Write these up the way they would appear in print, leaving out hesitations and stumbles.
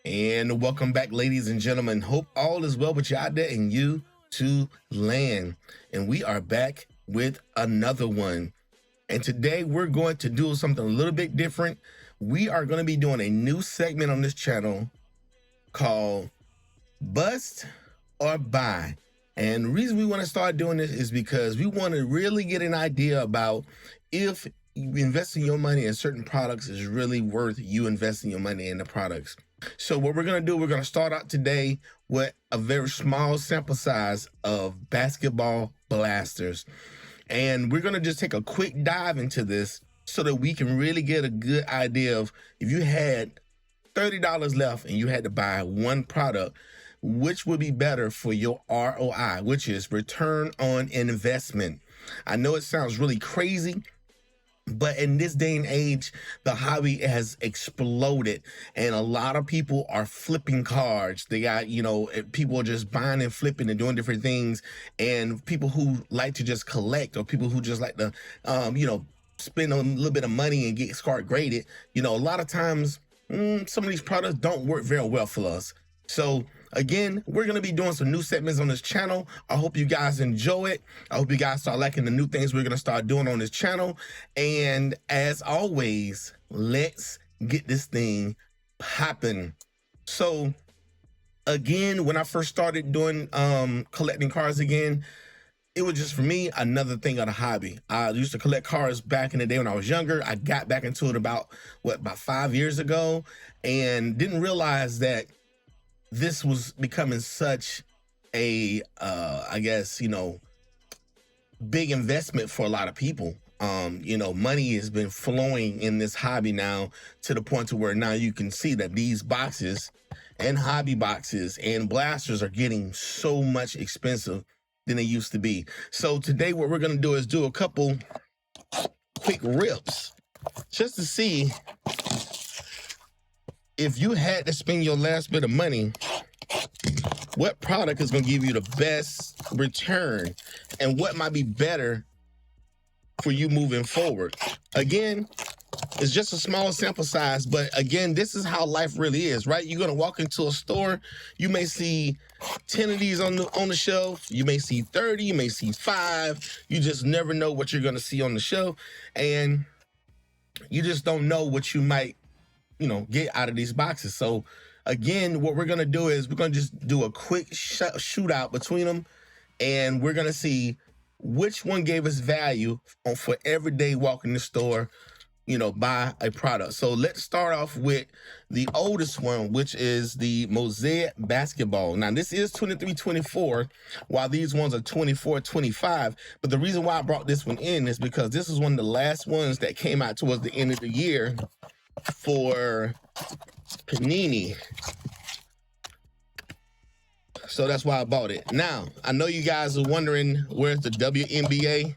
And welcome back, ladies and gentlemen. Hope all is well with you out there and you to land. And we are back with another one. And today we're going to do something a little bit different. We are going to be doing a new segment on this channel called Bust or Buy. And the reason we want to start doing this is because we want to really get an idea about if investing your money in certain products is really worth you investing your money in the products. So what we're going to do, we're going to start out today with a very small sample size of basketball blasters. And we're going to just take a quick dive into this so that we can really get a good idea of if you had $30 left and you had to buy one product, which would be better for your ROI, which is return on investment. I know it sounds really crazy, but in this day and age, the hobby has exploded and a lot of people are flipping cards. They got, people are just buying and flipping and doing different things. And people who like to just collect, or people who just like to, spend a little bit of money and get card graded. A lot of times, some of these products don't work very well for us. So again, we're going to be doing some new segments on this channel. I hope you guys enjoy it. I hope you guys start liking the new things we're going to start doing on this channel. And as always, let's get this thing popping. So again, when I first started doing collecting cards again, it was just, for me, another thing of the hobby. I used to collect cards back in the day when I was younger. I got back into it about 5 years ago, and didn't realize that this was becoming such a, big investment for a lot of people. Money has been flowing in this hobby now to the point to where now you can see that these boxes and hobby boxes and blasters are getting so much expensive than they used to be. So today what we're going to do is do a couple quick rips just to see if you had to spend your last bit of money, what product is going to give you the best return and what might be better for you moving forward. Again, it's just a small sample size, but again, this is how life really is, right? You're going to walk into a store, you may see 10 of these on the shelf, you may see 30, you may see 5, you just never know what you're going to see on the shelf, and you just don't know what you might get out of these boxes. So again, what we're going to do is we're going to just do a quick shootout between them, and we're going to see which one gave us value for every day walking the store, buy a product. So let's start off with the oldest one, which is the Mosaic basketball. Now this is 23-24, while these ones are 24-25. But the reason why I brought this one in is because this is one of the last ones that came out towards the end of the year for Panini. So that's why I bought it. Now, I know you guys are wondering where's the WNBA.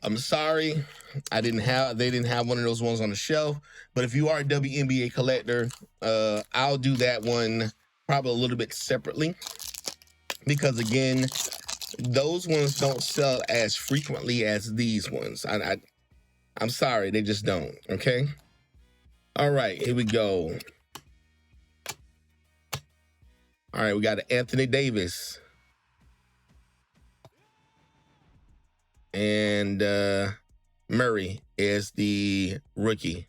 I'm sorry, they didn't have one of those ones on the shelf. But if you are a WNBA collector, I'll do that one probably a little bit separately, because again, those ones don't sell as frequently as these ones. I'm sorry, they just don't. Okay. All right, here we go. All right, we got Anthony Davis. And Murray is the rookie.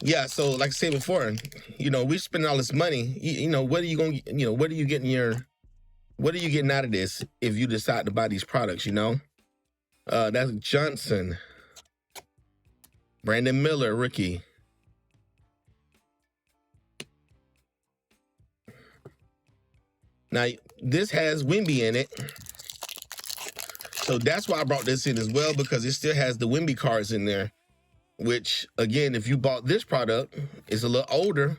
Yeah, so like I said before, we spend all this money. What are you going? What are you getting out of this if you decide to buy these products? That's Johnson. Brandon Miller, rookie. Now, this has Wemby in it. So that's why I brought this in as well, because it still has the Wemby cards in there, which, again, if you bought this product, it's a little older,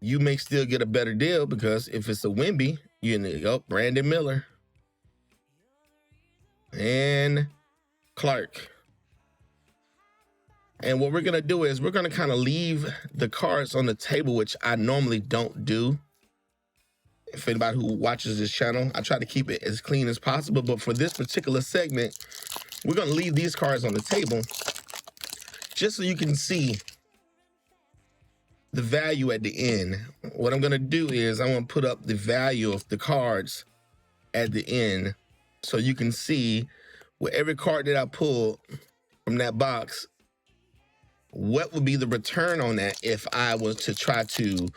you may still get a better deal, because if it's a Wemby, Brandon Miller and Clark. And what we're going to do is we're going to kind of leave the cards on the table, which I normally don't do. For anybody who watches this channel, I try to keep it as clean as possible. But for this particular segment, we're going to leave these cards on the table just so you can see the value at the end, what I'm gonna do is I want to put up the value of the cards at the end so you can see with every card that I pull from that box, what would be the return on that if I was to try to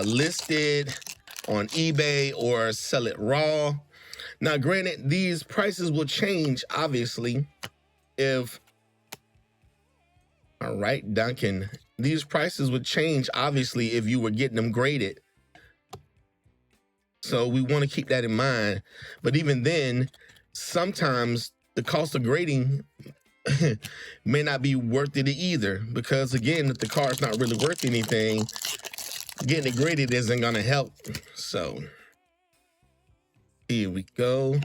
list it on eBay or sell it raw. Now, granted, these prices will change, obviously, if, all right, Duncan, these prices would change, obviously, if you were getting them graded. So we want to keep that in mind. But even then, sometimes the cost of grading may not be worth it either, because again, if the card's not really worth anything, getting it graded isn't gonna help. So here we go.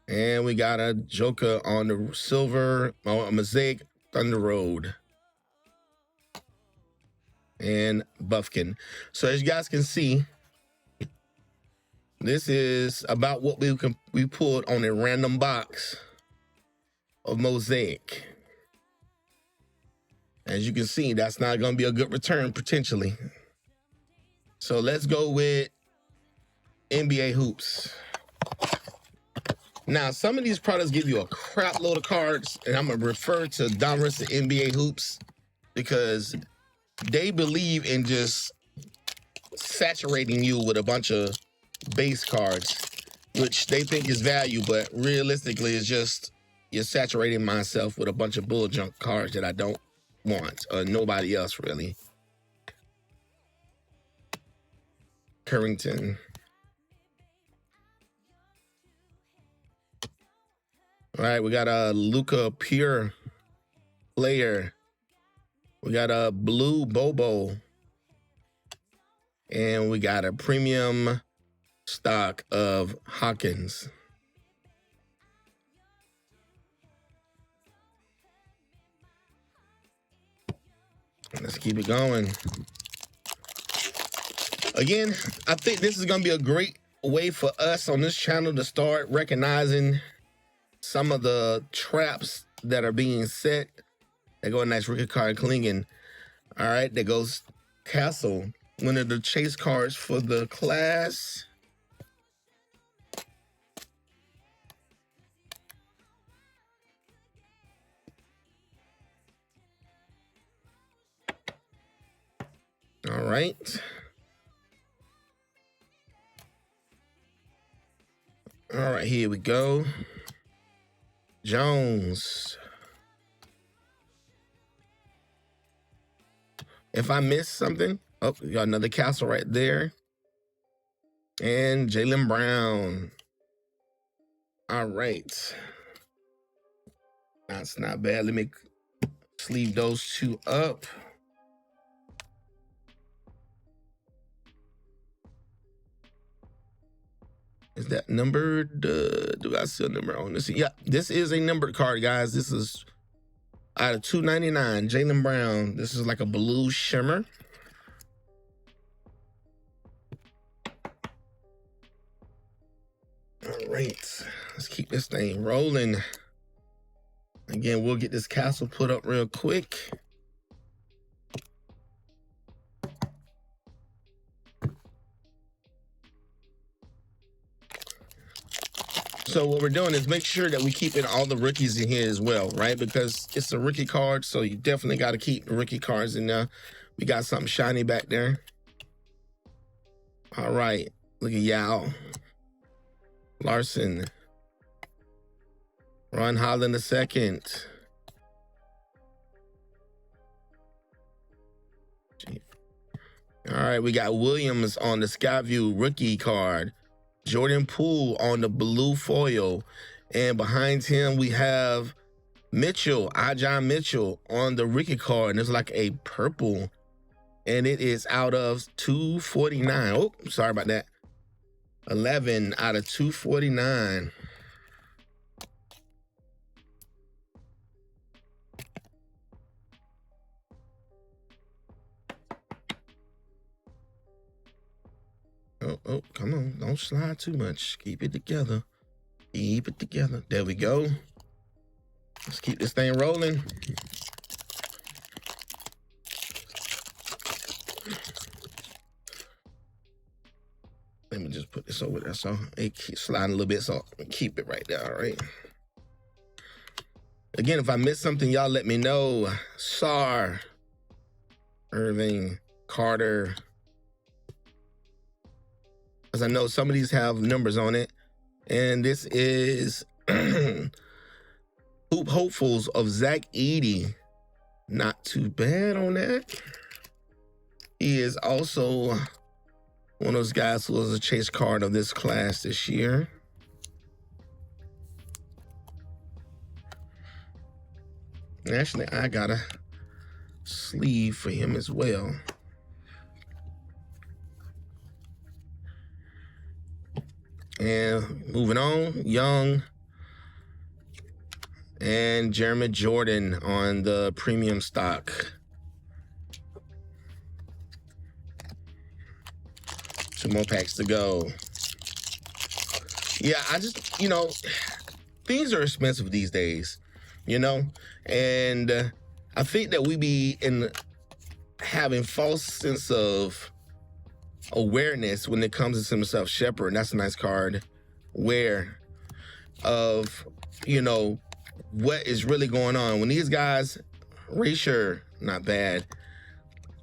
And we got a Joker on the silver, a Mosaic Thunder Road, and Buffkin. So as you guys can see, this is about what we pulled on a random box of Mosaic. As you can see, that's not going to be a good return potentially. So let's go with NBA hoops. Now, some of these products give you a crap load of cards, and I'm going to refer to Donruss and NBA hoops because they believe in just saturating you with a bunch of base cards, which they think is value, but realistically it's just you're saturating myself with a bunch of bull junk cards that I don't want, or nobody else really. Currington. All right, we got a Luca Pure player. We got a blue Bobo. And we got a premium stock of Hawkins. Let's keep it going. Again, I think this is going to be a great way for us on this channel to start recognizing some of the traps that are being set. There go a nice rookie card, Klingen. All right, there goes Castle, one of the chase cards for the class. All right. All right, here we go. Jones. If I missed something, oh, we got another Castle right there. And Jaylen Brown. All right. That's not bad. Let me sleeve those two up. Is that numbered? Do I see a number on this? Yeah, this is a numbered card, guys. This is out of 299. Jaylen Brown. This is like a blue shimmer. All right, let's keep this thing rolling. Again, we'll get this Castle put up real quick. So what we're doing is make sure that we keep in all the rookies in here as well, right? Because it's a rookie card, so you definitely got to keep the rookie cards in there. We got something shiny back there. All right, look at Yao. Larson. Ron Holland II. All right, we got Williams on the Skyview rookie card. Jordan Poole on the blue foil. And behind him, we have Mitchell, Ajon Mitchell on the rookie card. And it's like a purple. And it is out of 249. Oh, sorry about that. 11 out of 249. Oh, come on. Don't slide too much. Keep it together. Keep it together. There we go. Let's keep this thing rolling. Let me just put this over there so it keeps sliding a little bit, so keep it right there, all right? Again, if I missed something, y'all let me know. Sar, Irving, Carter. As I know, some of these have numbers on it. And this is Hoop Hopefuls of Zach Eady. Not too bad on that. He is also one of those guys who was a chase card of this class this year. Actually, I got a sleeve for him as well. And moving on, Young and Jeremy Jordan on the premium stock. 2 more packs to go. Yeah, I just, things are expensive these days, and I think that we be having false sense of awareness when it comes to some stuff. Shepard, that's a nice card. Aware of, what is really going on. When these guys, Rasher, not bad.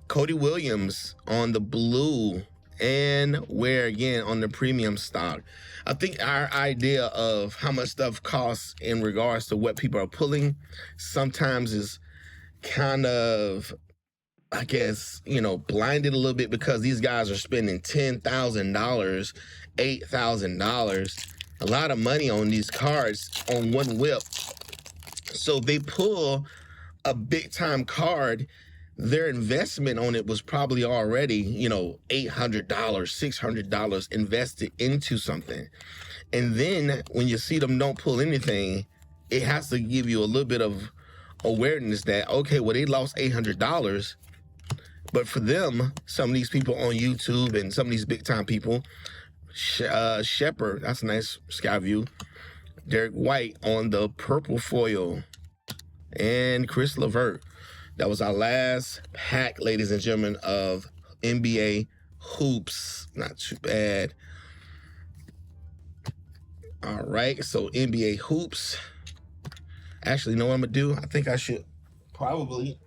Cody Williams on the blue, and Ware again on the premium stock. I think our idea of how much stuff costs in regards to what people are pulling sometimes is kind of, I guess, blinded a little bit, because these guys are spending $10,000, $8,000, a lot of money on these cards on one whip. So they pull a big time card, their investment on it was probably already, $800, $600 invested into something. And then when you see them don't pull anything, it has to give you a little bit of awareness that, okay, well, they lost $800. But for them, some of these people on YouTube and some of these big time people, Shepard, that's a nice sky view. Derek White on the purple foil, and Chris Levert. That was our last pack, ladies and gentlemen, of NBA hoops. Not too bad. All right, so NBA hoops. Actually, you know what I'm gonna do? I think I should probably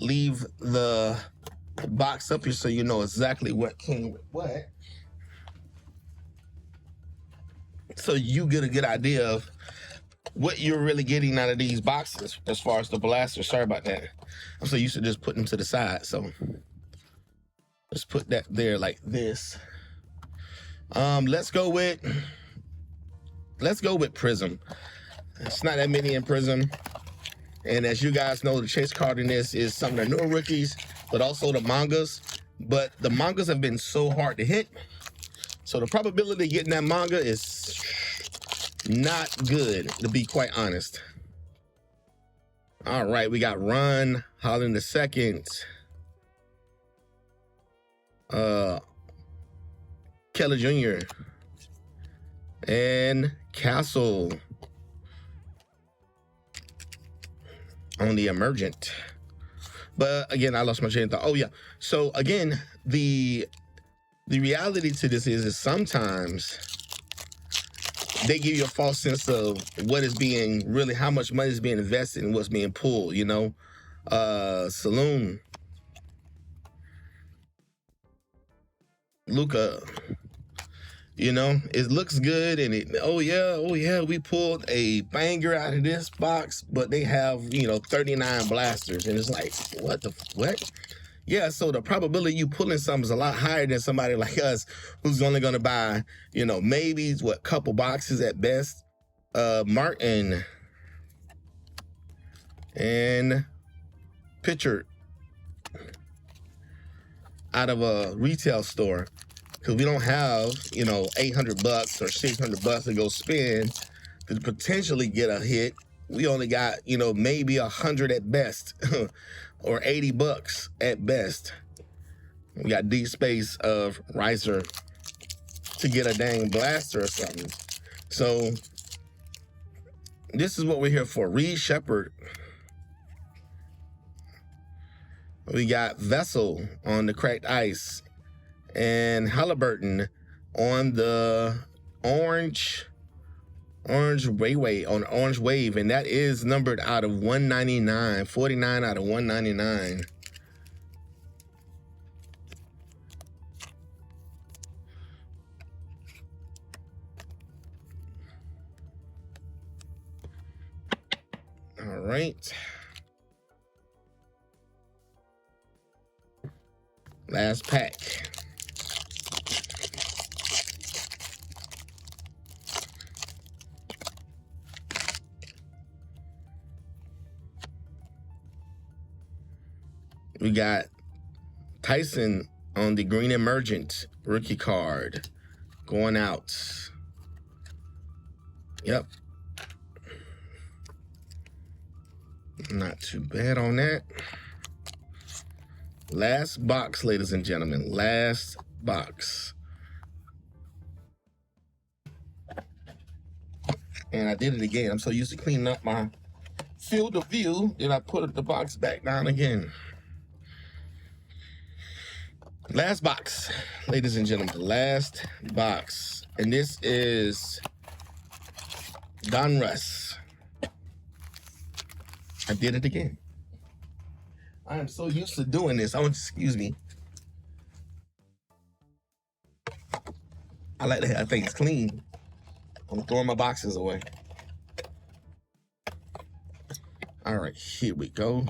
leave the box up here so you know exactly what came with what. So you get a good idea of what you're really getting out of these boxes as far as the blasters. Sorry about that. I'm so used to just putting them to the side. So let's put that there like this. Let's go with Prism. It's not that many in Prism. And as you guys know, the chase card in this is some of the newer rookies, but also the mangas. But the mangas have been so hard to hit. So the probability of getting that manga is not good, to be quite honest. All right, we got Ron Holland II. Keller Jr. and Castle on the emergent. But again, I lost my train of thought. Oh yeah. So again, the reality to this is sometimes they give you a false sense of what is being really, how much money is being invested and what's being pulled, Saloon. Luca, it looks good, and oh yeah, we pulled a banger out of this box, but they have, 39 blasters, and it's like, what? Yeah, so the probability of you pulling something is a lot higher than somebody like us who's only going to buy, maybe couple boxes at best. Martin and Pitcher out of a retail store, because we don't have, $800 or $600 to go spend to potentially get a hit. We only got, maybe 100 at best or $80 at best. We got deep space of Riser to get a dang blaster or something. So this is what we're here for. Reed Shepherd. We got Vessel on the cracked ice, and Halliburton on the orange wave, and that is numbered out of 199, 49 out of 199. All right. Last pack. We got Tyson on the Green Emergent rookie card going out. Yep. Not too bad on that. Last box, ladies and gentlemen. Last box. And I did it again. I'm so used to cleaning up my field of view that I put the box back down again. Last box, ladies and gentlemen. Last box. And this is Donruss. I did it again. I am so used to doing this. Excuse me. I like to have things clean. I'm throwing my boxes away. All right, here we go.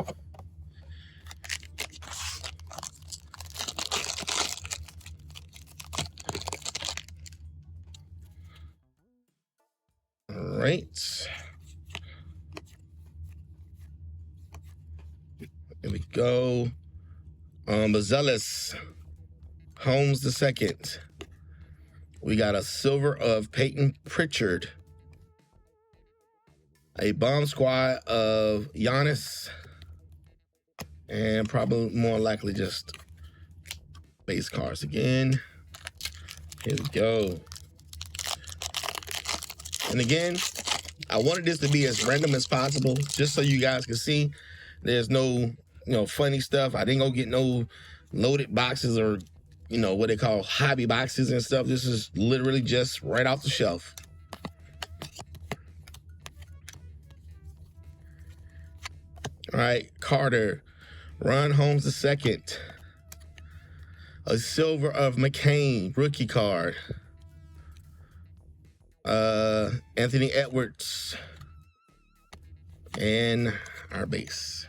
All right. Here we go. Mazelis Holmes II. We got a silver of Peyton Pritchard. A bomb squad of Giannis. And probably more likely just base cards again. Here we go. And again, I wanted this to be as random as possible, just so you guys can see there's no, funny stuff. I didn't go get no loaded boxes or, what they call hobby boxes and stuff. This is literally just right off the shelf. All right, Carter, Ron Holmes II. A silver of McCain, rookie card. Anthony Edwards. And our base.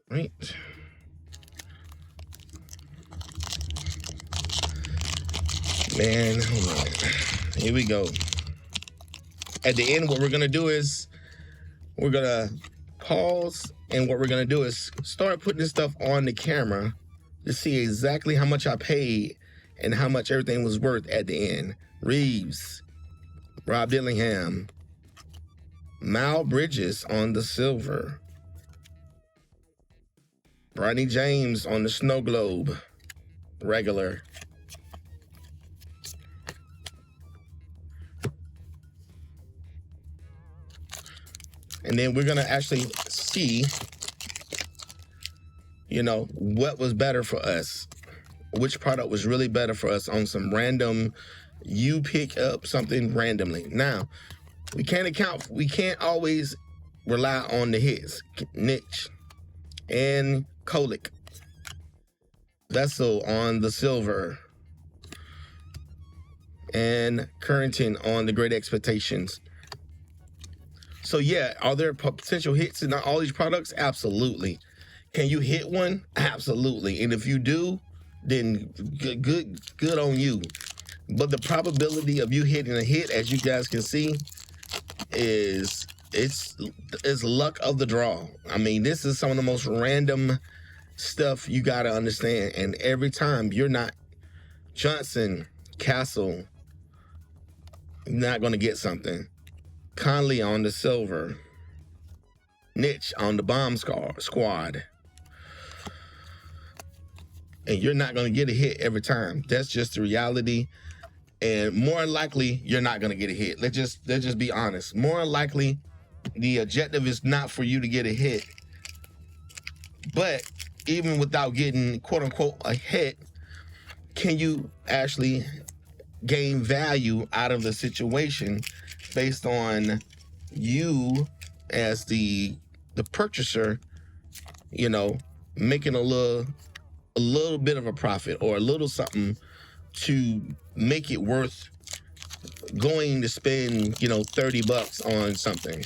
Right. Man, hold on. Here we go. At the end, what we're gonna do is we're gonna pause, and what we're gonna do is start putting this stuff on the camera to see exactly how much I paid and how much everything was worth at the end. Reeves, Rob Dillingham, Mal Bridges on the silver. Bronny James on the snow globe, regular. And then we're gonna actually see, what was better for us. Which product was really better for us on some random, you pick up something randomly. Now, we can't always rely on the hits. Niche and Kolick. Vessel on the silver. And Currington on the Great Expectations. So yeah, are there potential hits in all these products? Absolutely. Can you hit one? Absolutely. And if you do, then good on you. But the probability of you hitting a hit, as you guys can see, is luck of the draw. I mean, this is some of the most random stuff you got to understand. And every time you're not Johnson, Castle, not going to get something. Conley on the silver. Niche on the bomb squad. And you're not going to get a hit every time. That's just the reality. And more likely, you're not going to get a hit. Let's just be honest. More likely, the objective is not for you to get a hit. But even without getting, quote unquote, a hit, can you actually gain value out of the situation based on you as the purchaser, you know, making a little bit of a profit or a little something to make it worth going to spend, $30 on something.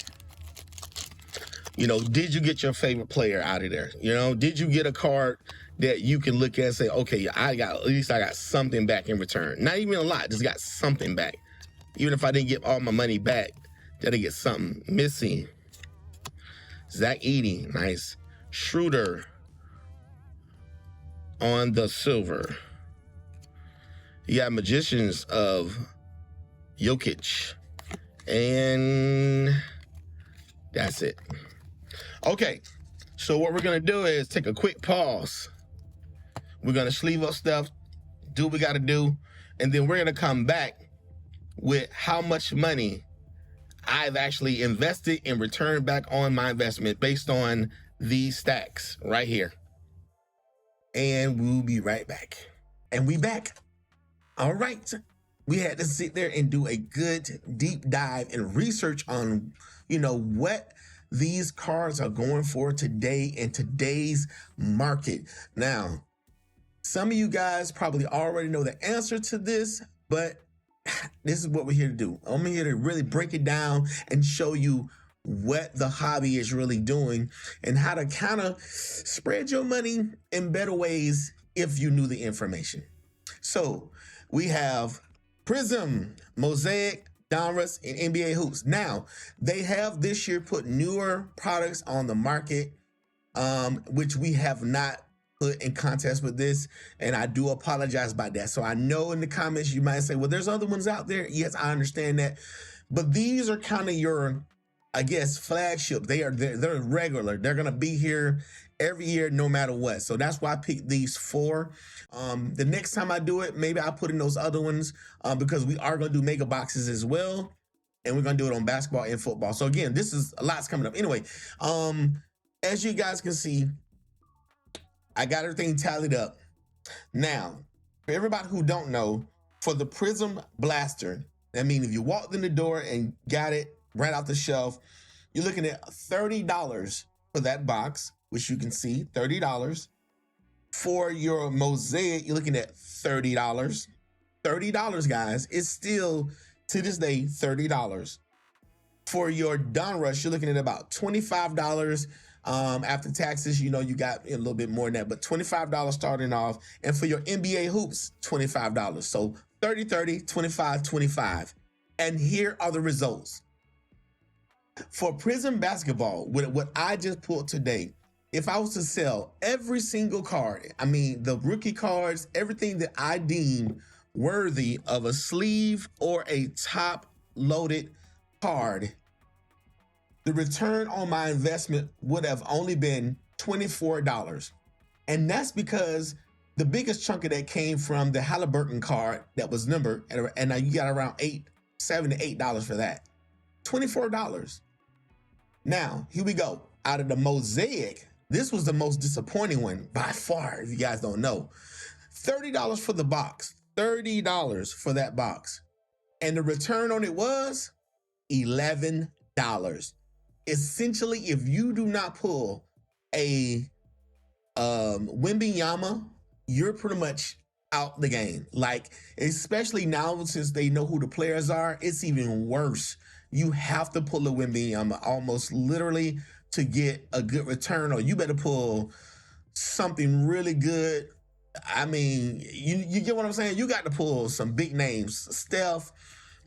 Did you get your favorite player out of there? Did you get a card that you can look at and say, okay, at least I got something back in return? Not even a lot, just got something back. Even if I didn't get all my money back, did I get something? Missing. Zach Edey, nice. Schroeder on the silver. You got Magicians of Jokic. And that's it. Okay, so what we're going to do is take a quick pause. We're going to sleeve up stuff, do what we got to do, and then we're going to come back with how much money I've actually invested and returned back on my investment based on these stacks right here. And we'll be right back. And we back. All right. We had to sit there and do a good deep dive and research on, what these cards are going for today in today's market. Now, some of you guys probably already know the answer to this, but this is what we're here to do. I'm here to really break it down and show you what the hobby is really doing and how to kind of spread your money in better ways if you knew the information. So we have Prism, Mosaic, Donruss, and NBA Hoops. Now, they have this year put newer products on the market, which we have not put in contest with this, and I do apologize about that. So I know in the comments you might say, well, there's other ones out there. Yes, I understand that. But these are kind of your, I guess, flagship. They're regular. They're gonna be here every year, no matter what. So that's why I picked these four. The next time I do it, maybe I'll put in those other ones because we are gonna do mega boxes as well, and we're gonna do it on basketball and football. So again, this is a lot's coming up. Anyway, as you guys can see, I got everything tallied up. Now, for everybody who don't know, for the Prism Blaster, I mean, if you walked in the door and got it right off the shelf, you're looking at $30 for that box, which you can see, $30. For your Mosaic, you're looking at $30. $30, guys, is still, to this day, $30. For your Donruss, you're looking at about $25. After taxes, you got a little bit more than that, but $25 starting off. And for your NBA Hoops, $25. So 30, 30, 25, 25. And here are the results. For Prism Basketball, with what I just pulled today, if I was to sell every single card, I mean, the rookie cards, everything that I deem worthy of a sleeve or a top-loaded card, the return on my investment would have only been $24. And that's because the biggest chunk of that came from the Halliburton card that was numbered, and now you got around $7 to $8 for that. $24. Now, here we go. Out of the Mosaic, this was the most disappointing one by far, if you guys don't know. $30 for the box. $30 for that box. And the return on it was $11. Essentially, if you do not pull a Wembanyama, you're pretty much out the game. Like, especially now since they know who the players are, it's even worse. You have to pull a Wembanyama almost literally to get a good return, or you better pull something really good. I mean, you get what I'm saying? You got to pull some big names. Steph,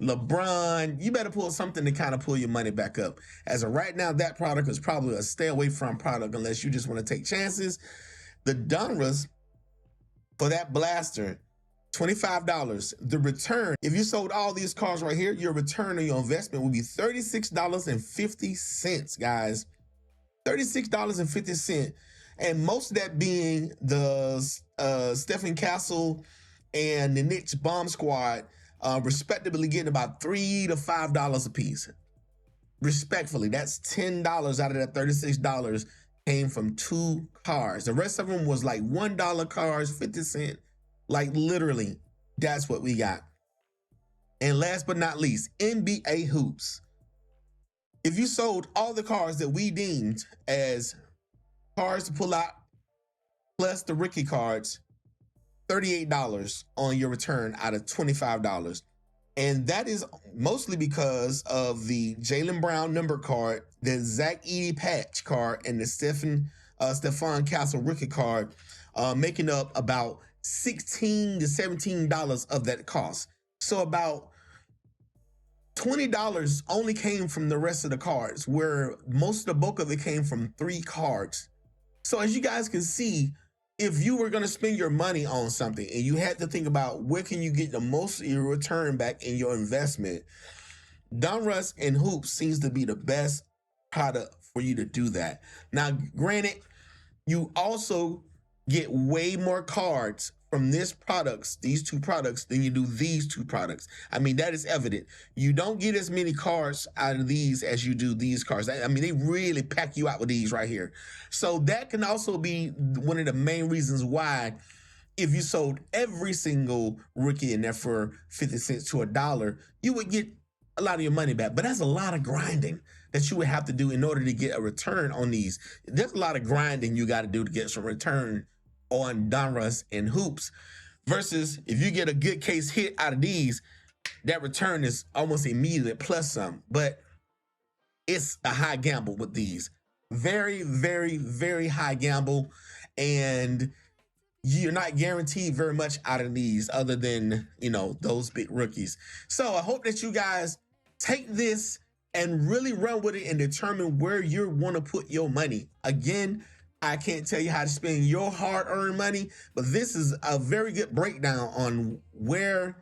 LeBron, you better pull something to kind of pull your money back up. As of right now, that product is probably a stay away from product unless you just want to take chances. The Donruss for that blaster, $25. The return, if you sold all these cars right here, your return on your investment would be $36.50, guys. $36.50. And most of that being the Stephen Castle and the Niche Bomb Squad, respectively getting about $3 to $5 a piece. Respectfully, that's $10 out of that $36 came from 2 cars. The rest of them was like $1 cars, 50 cents. Like literally, that's what we got. And last but not least, NBA hoops. If you sold all the cars that we deemed as cars to pull out, plus the rookie cards, $38 on your return out of $25. And that is mostly because of the Jaylen Brown number card, the Zach Edey patch card, and the Stephon Castle rookie card, making up about $16 to $17 of that cost. So about $20 only came from the rest of the cards, where most of the bulk of it came from 3 cards. So as you guys can see, if you were going to spend your money on something and you had to think about where can you get the most of your return back in your investment, Donruss and Hoops seems to be the best product for you to do that. Now, granted, you also get way more cards from these 2 products, than you do these 2 products. I mean, that is evident. You don't get as many cards out of these as you do these cards. I mean, they really pack you out with these right here. So that can also be one of the main reasons why, if you sold every single rookie in there for 50 cents to $1, you would get a lot of your money back. But that's a lot of grinding that you would have to do in order to get a return on these. There's a lot of grinding you got to do to get some return on Donruss and Hoops, versus if you get a good case hit out of these, that return is almost immediate plus some. But it's a high gamble with these. Very, very, very high gamble. And you're not guaranteed very much out of these other than, those big rookies. So I hope that you guys take this and really run with it and determine where you want to put your money. Again, I can't tell you how to spend your hard-earned money, but this is a very good breakdown on where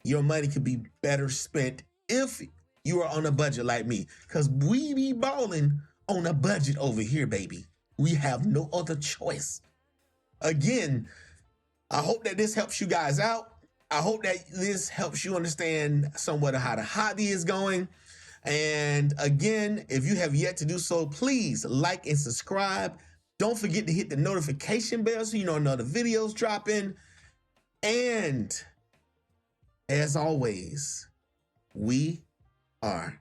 your money could be better spent if you are on a budget like me. Because we be balling on a budget over here, baby. We have no other choice. Again, I hope that this helps you guys out. I hope that this helps you understand somewhat of how the hobby is going. And again, if you have yet to do so, please like and subscribe. Don't forget to hit the notification bell so you know another videos drop in. And as always, we are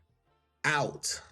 out.